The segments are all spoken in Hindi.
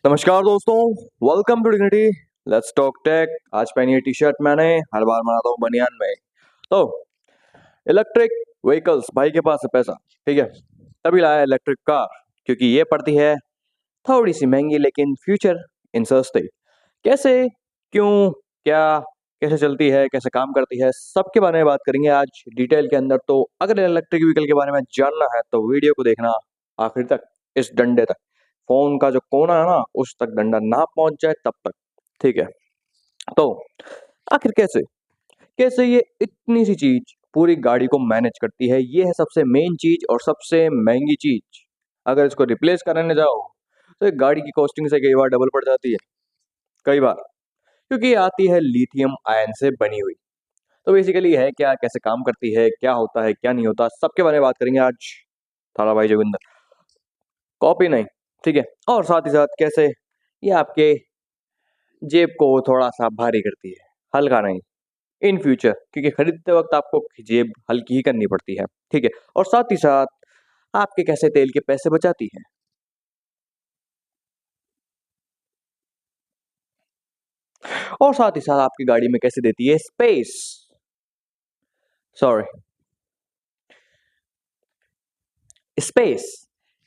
नमस्कार दोस्तों, welcome to Dignity. Let's talk tech. आज पहनी है टी शर्ट मैंने, हर बार बनाता हूँ बनियान में। तो इलेक्ट्रिक व्हीकल्स, भाई के पास है पैसा, ठीक है, तभी लाया इलेक्ट्रिक कार, क्योंकि ये पड़ती है थोड़ी सी महंगी लेकिन फ्यूचर इन सस्ती। कैसे, क्यों, क्या, कैसे चलती है, कैसे काम करती है, सबके बारे में बात करेंगे आज डिटेल के अंदर। तो अगर इलेक्ट्रिक व्हीकल के बारे में जानना है तो वीडियो को देखना आखिर तक, इस डंडे तक। फोन का जो कोना है ना, उस तक डंडा ना पहुंच जाए तब तक, ठीक है। तो आखिर कैसे कैसे ये इतनी सी चीज पूरी गाड़ी को मैनेज करती है, ये है सबसे मेन चीज और सबसे महंगी चीज। अगर इसको रिप्लेस करने जाओ तो एक गाड़ी की कॉस्टिंग से कई बार डबल पड़ जाती है, कई बार, क्योंकि ये आती है लिथियम आयन से बनी हुई। तो बेसिकली है क्या, कैसे काम करती है, क्या होता है, क्या नहीं होता, सबके बारे में बात करेंगे आज। थाला भाई जोगिंदर, कॉपी नहीं, ठीक है। और साथ ही साथ कैसे ये आपके जेब को थोड़ा सा भारी करती है, हल्का नहीं, इन फ्यूचर, क्योंकि खरीदते वक्त आपको जेब हल्की ही करनी पड़ती है, ठीक है। और साथ ही साथ आपके कैसे तेल के पैसे बचाती है, और साथ ही साथ आपकी गाड़ी में कैसे देती है स्पेस, सॉरी, स्पेस।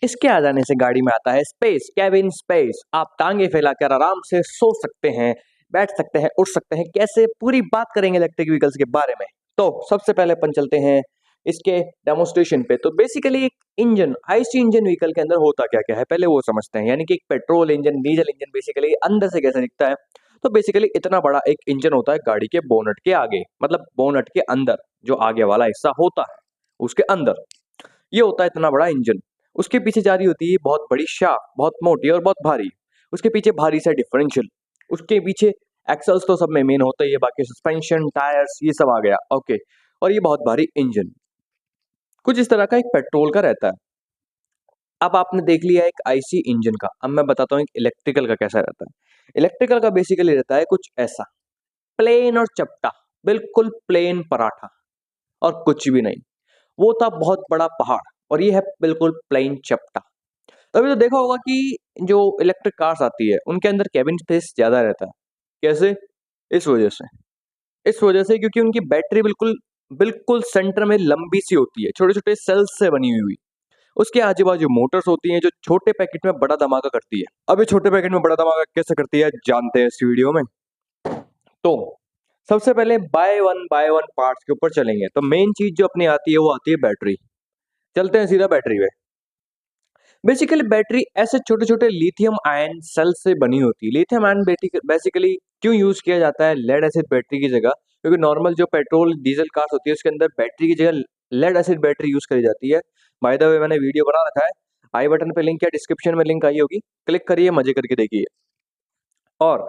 इसके आ जाने से गाड़ी में आता है स्पेस, कैबिन स्पेस। आप टांगे फैलाकर आराम से सो सकते हैं, बैठ सकते हैं, उठ सकते हैं। कैसे, पूरी बात करेंगे इलेक्ट्रिक व्हीकल्स के बारे में। तो सबसे पहले अपन चलते हैं इसके डेमोन्स्ट्रेशन पे। तो बेसिकली एक इंजन, आईसी इंजन व्हीकल के अंदर होता क्या क्या है पहले वो समझते हैं। यानी कि एक petrol engine, diesel engine basically अंदर से कैसे दिखता है। तो बेसिकली इतना बड़ा एक इंजन होता है गाड़ी के बोनट के आगे, मतलब बोनट के अंदर जो आगे वाला हिस्सा होता है उसके अंदर ये होता है इतना बड़ा इंजन। उसके पीछे जा रही होती है बहुत बड़ी शाफ्ट, बहुत मोटी और बहुत भारी। उसके पीछे भारी सा डिफरेंशियल। उसके पीछे एक्सल्स तो सब में मेन होता ही है, बाकी सस्पेंशन, टायर्स, ये सब आ गया, ओके। और ये बहुत भारी इंजन कुछ इस तरह का एक पेट्रोल का रहता है। अब आपने देख लिया एक आईसी इंजन का, अब मैं बताता हूँ एक इलेक्ट्रिकल का कैसा रहता है। इलेक्ट्रिकल का बेसिकली रहता है कुछ ऐसा, प्लेन और चपटा, बिल्कुल प्लेन पराठा और कुछ भी नहीं। वो था बहुत बड़ा पहाड़ और ये है बिल्कुल प्लेन चपटा। तभी तो देखा होगा कि जो इलेक्ट्रिक कार्स आती है उनके अंदर कैबिन स्पेस ज्यादा रहता है। कैसे, इस वजह से, क्योंकि उनकी बैटरी बिल्कुल बिल्कुल सेंटर में लंबी सी होती है, छोटे छोटे सेल्स से बनी हुई। उसके आजू बाजू मोटर्स होती हैं जो छोटे पैकेट में बड़ा धमाका करती है। अब ये छोटे पैकेट में बड़ा धमाका कैसे करती है जानते हैं इस वीडियो में। तो सबसे पहले बाय वन पार्ट्स के ऊपर चलेंगे। तो मेन चीज जो अपनी आती है वो आती है बैटरी। चलते हैं सीधा बैटरी पे। बेसिकली बैटरी ऐसे छोटे छोटे लिथियम आयन सेल से बनी होती है। लिथियम आयन बैटरी बेसिकली क्यों यूज किया जाता है लेड एसिड बैटरी की जगह, क्योंकि नॉर्मल जो पेट्रोल डीजल कार्स होती है उसके अंदर बैटरी की जगह लेड एसिड बैटरी यूज करी जाती है। बाय द वे मैंने वीडियो बना रखा है, आई बटन पे लिंक या डिस्क्रिप्शन में लिंक आई होगी, क्लिक करिए, मजे करके देखिए। और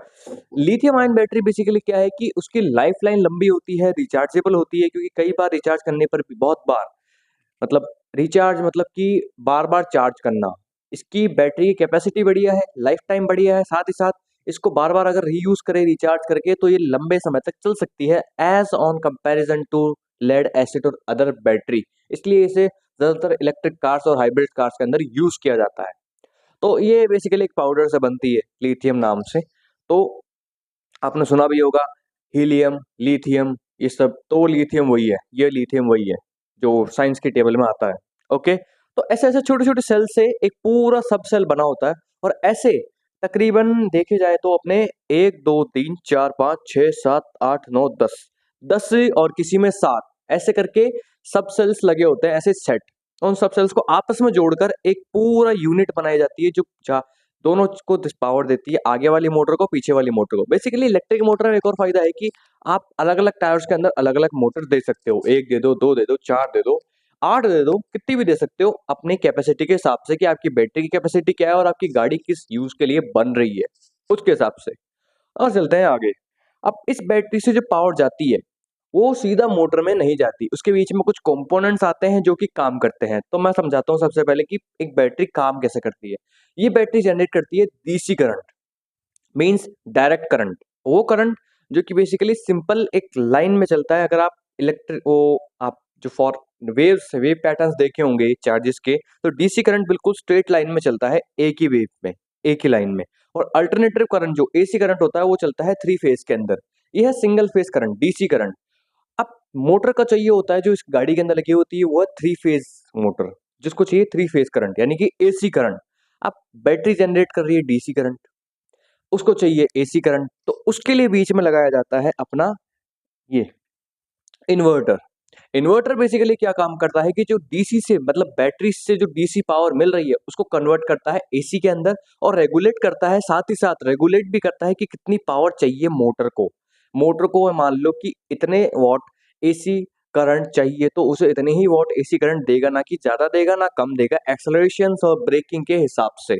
लिथियम आयन बैटरी बेसिकली क्या है कि उसकी लाइफ लाइन लंबी होती है, रिचार्जेबल होती है, क्योंकि कई बार रिचार्ज करने पर भी, बहुत बार, मतलब रिचार्ज मतलब कि बार-बार चार्ज करना। इसकी बैटरी की कैपेसिटी बढ़िया है, लाइफ टाइम बढ़िया है, साथ ही साथ इसको बार-बार अगर रीयूज़ करें रिचार्ज करके तो ये लंबे समय तक चल सकती है as on comparison to lead acid और अदर बैटरी। इसलिए इसे ज़्यादातर इलेक्ट्रिक कार्स और हाइब्रिड कार्स के अंदर यूज़ किया जाता है। तो ये बेसिकली एक पाउडर से बनती है लिथियम नाम से। तो आपने सुना भी होगा हीलियम, लिथियम, ये सब, तो वो लिथियम वही है, ये लिथियम वही है जो साइंस की टेबल में आता है, ओके। तो ऐसे ऐसे छोटे छोटे सेल से एक पूरा सब सेल बना होता है। और ऐसे तकरीबन देखे जाए तो अपने 1 2 3 4 5 6 7 8 9 10, 10 और किसी में 7, ऐसे करके सब सेल्स लगे होते हैं ऐसे सेट। उन सब सेल्स को आपस में जोड़कर एक पूरा यूनिट बनाई जाती है जो दोनों को पावर देती है, आगे वाली मोटर को, पीछे वाली मोटर को। बेसिकली इलेक्ट्रिक मोटर में एक और फायदा है कि आप अलग अलग टायर्स के अंदर अलग अलग मोटर दे सकते हो, 1 दे दो, 2 दे दो, 4 दे दो, 8 दे दो, कितनी भी दे सकते हो अपनी कैपेसिटी के हिसाब से कि आपकी बैटरी की कैपेसिटी क्या है और आपकी गाड़ी किस यूज के लिए बन रही है, उसके हिसाब से। और चलते हैं आगे। अब इस बैटरी से जो पावर जाती है वो सीधा मोटर में नहीं जाती, उसके बीच में कुछ कंपोनेंट्स आते हैं जो कि काम करते हैं। तो मैं समझाता हूँ सबसे पहले कि एक बैटरी काम कैसे करती है। ये बैटरी जनरेट करती है DC current, means direct current. वो करंट जो कि बेसिकली सिंपल एक लाइन में चलता है। अगर आप इलेक्ट्रिक वो आप जो फॉर वेव पैटर्न्स देखे होंगे चार्जेस के, तो डीसी करंट बिल्कुल स्ट्रेट लाइन में चलता है एक ही वेव में, एक ही लाइन में। और अल्टरनेटिव करंट जो एसी करंट होता है वो चलता है 3 फेज के अंदर। ये है single phase current, DC current. अब मोटर का चाहिए होता है जो इस गाड़ी के अंदर लगी होती है वो है 3 फेज मोटर, जिसको चाहिए 3 फेज करंट यानी कि एसी करंट। अब बैटरी जनरेट कर रही है डीसी करंट, उसको चाहिए एसी करंट, तो उसके लिए बीच में लगाया जाता है अपना ये इन्वर्टर। इन्वर्टर बेसिकली क्या काम करता है कि जो डीसी से मतलब बैटरी से जो डीसी पावर मिल रही है उसको कन्वर्ट करता है एसी के अंदर और रेगुलेट करता है, साथ ही साथ रेगुलेट भी करता है कि कितनी पावर चाहिए मोटर को। मोटर को मान लो कि इतने वॉट एसी करंट चाहिए तो उसे इतने ही वॉट एसी करंट देगा, ना कि ज्यादा देगा ना कम देगा, एक्सेलरेशन और ब्रेकिंग के हिसाब से।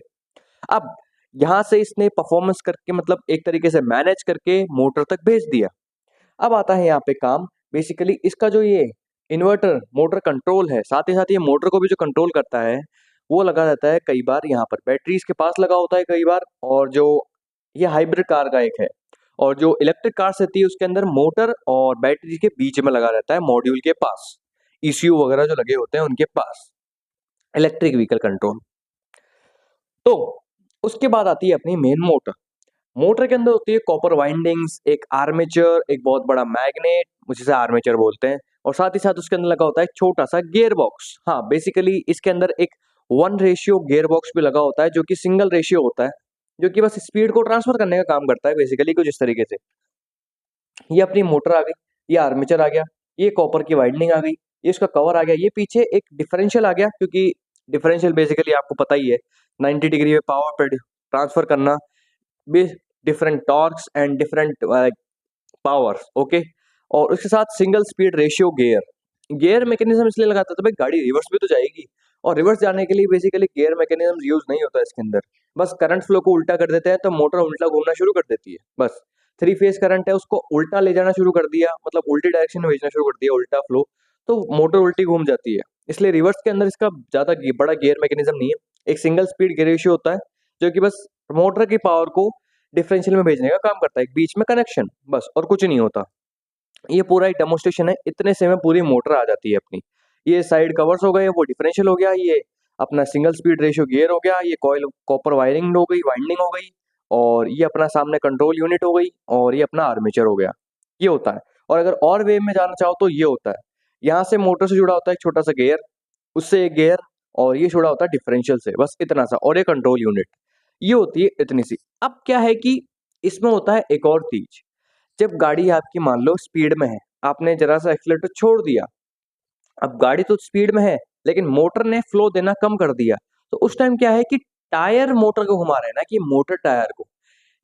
अब यहाँ से इसने परफॉर्मेंस करके मतलब एक तरीके से मैनेज करके मोटर तक भेज दिया। अब आता है यहाँ पे काम, बेसिकली इसका जो ये इन्वर्टर मोटर कंट्रोल है, साथ ही साथ ये मोटर को भी जो कंट्रोल करता है वो लगा रहता है कई बार यहाँ पर बैटरीज के पास लगा होता है कई बार, और जो ये हाइब्रिड कार का एक है, और जो इलेक्ट्रिक कार्स रहती है उसके अंदर मोटर और बैटरी के बीच में लगा रहता है मॉड्यूल के पास, ईसीयू वगैरह जो लगे होते हैं उनके पास, इलेक्ट्रिक व्हीकल कंट्रोल। तो उसके बाद आती है अपनी मेन मोटर। मोटर के अंदर होती है कॉपर वाइंडिंग्स, एक आर्मेचर, एक बहुत बड़ा मैग्नेट, जिसे आर्मेचर बोलते हैं, और साथ ही साथ उसके अंदर लगा होता है एक छोटा सा गियर बॉक्स। हाँ बेसिकली इसके अंदर एक 1 रेशियो गियर बॉक्स भी लगा होता है जो कि सिंगल रेशियो होता है, जो कि बस स्पीड को ट्रांसफर करने का काम करता है बेसिकली कुछ इस तरीके से। ये अपनी मोटर आ गई, ये आर्मेचर आ गया, ये कॉपर की वाइंडिंग आ गई, ये इसका कवर आ गया, ये पीछे एक डिफरेंशियल आ गया, क्योंकि डिफरेंशियल बेसिकली आपको पता ही है 90 डिग्री में पावर ट्रांसफर करना, different torques and different powers, okay. और उसके साथ single speed ratio gear. Gear mechanism इसलिए लगाता था भाई गाड़ी रिवर्स भी तो जाएगी, और रिवर्स जाने के लिए बेसिकली गियर मैकेनिज्म यूज नहीं होता इसके अंदर, बस करंट फ्लो को उल्टा कर देते हैं तो मोटर उल्टा घूमना शुरू कर देती है बस। 3 फेज करंट है उसको उल्टा ले जाना शुरू कर दिया, मतलब उल्टी डायरेक्शन में भेजना शुरू कर दिया, उल्टा फ्लो, तो मोटर उल्टी घूम जाती है। इसलिए रिवर्स के अंदर इसका ज्यादा बड़ा गियर मैकेनिज्म नहीं है, एक सिंगल स्पीड गियर रेशियो होता है जो कि बस मोटर की पावर को डिफरेंशियल में भेजने का काम करता है, एक बीच में कनेक्शन, बस और कुछ नहीं होता। ये पूरा एक डेमोन्स्ट्रेशन है, इतने से में पूरी मोटर आ जाती है अपनी। ये साइड कवर्स हो गए, वो डिफरेंशियल हो गया, ये अपना सिंगल स्पीड रेशियो गियर हो गया, ये कॉइल कॉपर वायरिंग हो गई, वाइंडिंग हो गई, और ये अपना सामने कंट्रोल यूनिट हो गई, और ये अपना आर्मेचर हो गया। ये होता है। और अगर और वे में जाना चाहो तो ये होता है, यहाँ से मोटर से जुड़ा होता है एक छोटा सा गियर, उससे एक गियर, और ये जुड़ा होता है डिफरेंशियल से, बस इतना सा, और ये कंट्रोल यूनिट। ये होती है इतनी सी। अब क्या है कि इसमें होता है एक और चीज, जब गाड़ी आपकी मान लो स्पीड में है, आपने जरा सा एक्सीलेटर छोड़ दिया, अब गाड़ी तो स्पीड में है लेकिन मोटर ने फ्लो देना कम कर दिया, तो उस टाइम क्या है कि टायर मोटर को घुमा रहे हैं, ना कि मोटर टायर को।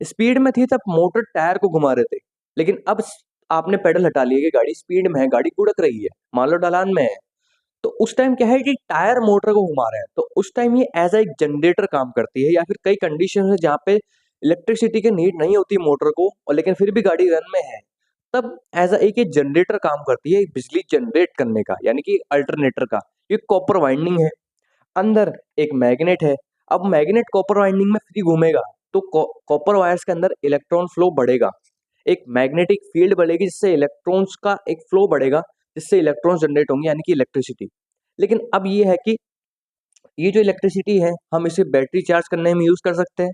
स्पीड में थी तब मोटर टायर को घुमा रहे थे, लेकिन अब आपने पेडल हटा लिया कि गाड़ी स्पीड में है, गाड़ी गुड़क रही है, मान लो ढलान में है, तो उस टाइम क्या है कि टायर मोटर को घुमा रहे हैं, तो उस टाइम ये एज एक जनरेटर काम करती है, या फिर कई कंडीशन है जहाँ पे इलेक्ट्रिसिटी की नीड नहीं होती मोटर को, और लेकिन फिर भी गाड़ी रन में है, तब एज एक ये जनरेटर काम करती है, बिजली जनरेट करने का, यानी कि अल्टरनेटर का। ये कॉपर वाइंडिंग है, अंदर एक मैग्नेट है। अब मैग्नेट कॉपर वाइंडिंग में फ्री घूमेगा तो कॉपर वायर्स के अंदर इलेक्ट्रॉन फ्लो बढ़ेगा, एक मैग्नेटिक फील्ड बढ़ेगी जिससे इलेक्ट्रॉन्स का एक फ्लो बढ़ेगा, जिससे इलेक्ट्रॉन्स जनरेट होंगे यानी कि इलेक्ट्रिसिटी। लेकिन अब ये है कि ये जो इलेक्ट्रिसिटी है हम इसे बैटरी चार्ज करने में यूज कर सकते हैं।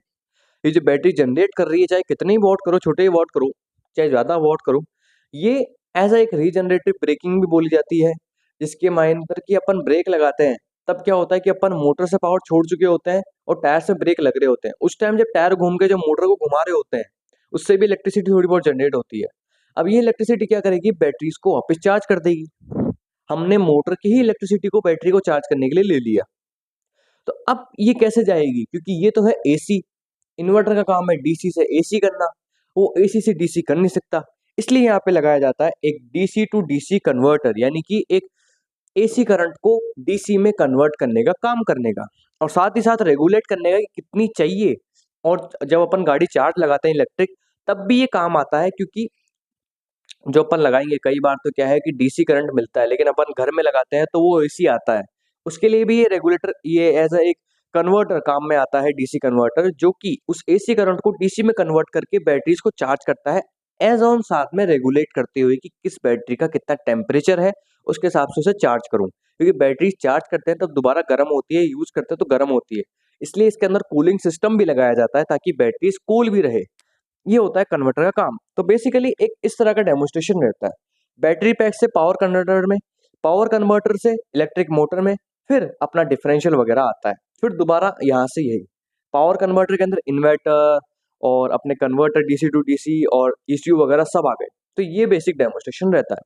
ये जो बैटरी जनरेट कर रही है, चाहे कितने ही वॉट करो, छोटे ही वॉट करो चाहे ज्यादा वॉट करो, ये एज एक रीजनरेटिव ब्रेकिंग भी बोली जाती है, जिसके मायने पर कि अपन ब्रेक लगाते हैं तब क्या होता है कि अपन मोटर से पावर छोड़ चुके होते हैं और टायर से ब्रेक लग रहे होते हैं, उस टाइम जब टायर घूम के जो मोटर को घुमा रहे होते हैं उससे भी इलेक्ट्रिसिटी थोड़ी बहुत जनरेट होती है। अब ये इलेक्ट्रिसिटी क्या करेगी, बैटरीज को वापस चार्ज कर देगी। हमने मोटर की ही इलेक्ट्रिसिटी को बैटरी को चार्ज करने के लिए ले लिया, तो अब ये कैसे जाएगी, क्योंकि ये तो है एसी, इन्वर्टर का काम है डीसी से एसी करना, वो एसी से डीसी कर नहीं सकता, इसलिए यहाँ पे लगाया जाता है एक डीसी टू डीसी कन्वर्टर, यानी कि एक एसी करंट को डीसी में कन्वर्ट करने का काम करने का, और साथ ही साथ रेगुलेट करने का कि कितनी चाहिए। और जब अपन गाड़ी चार्ज लगाते हैं इलेक्ट्रिक, तब भी ये काम आता है, क्योंकि जो अपन लगाएंगे कई बार तो क्या है कि डीसी करंट मिलता है, लेकिन अपन घर में लगाते हैं तो वो एसी आता है, उसके लिए भी ये रेगुलेटर, ये एज एक कन्वर्टर काम में आता है, डीसी कन्वर्टर, जो कि उस एसी करंट को डीसी में कन्वर्ट करके बैटरीज को चार्ज करता है, एज ऑन साथ में रेगुलेट करते हुए कि किस बैटरी का कितना टेम्परेचर है, उसके हिसाब से उसे चार्ज करूं, क्योंकि बैटरी चार्ज करते हैं तब दोबारा गर्म होती है, यूज करते हैं तो गर्म होती है, इसलिए इसके अंदर कूलिंग सिस्टम भी लगाया जाता है ताकि बैटरीज कूल भी रहे। ये होता है कन्वर्टर का काम। तो बेसिकली एक इस तरह का डेमोन्स्ट्रेशन रहता है। बैटरी पैक से पावर कन्वर्टर में, पावर कन्वर्टर से इलेक्ट्रिक मोटर में, फिर अपना डिफरेंशियल वगैरह आता है, फिर दोबारा यहाँ से यही पावर कन्वर्टर के अंदर इन्वर्टर और अपने कन्वर्टर डीसी टू डीसी और ईसीयू वगैरह सब आ गए। तो ये बेसिक डेमोन्स्ट्रेशन रहता है।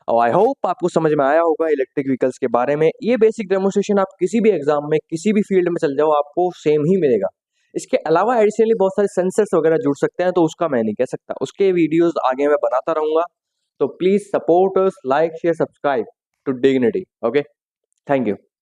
और आई होप आपको समझ में आया होगा इलेक्ट्रिक व्हीकल्स के बारे में। ये बेसिक डेमोन्स्ट्रेशन आप किसी भी एग्जाम में किसी भी फील्ड में चल जाओ आपको सेम ही मिलेगा। इसके अलावा एडिशनली बहुत सारे सेंसर्स वगैरह जुड़ सकते हैं, तो उसका मैं नहीं कह सकता, उसके वीडियोस आगे मैं बनाता रहूंगा। तो please support us, like share subscribe to Dignity. Okay, thank you.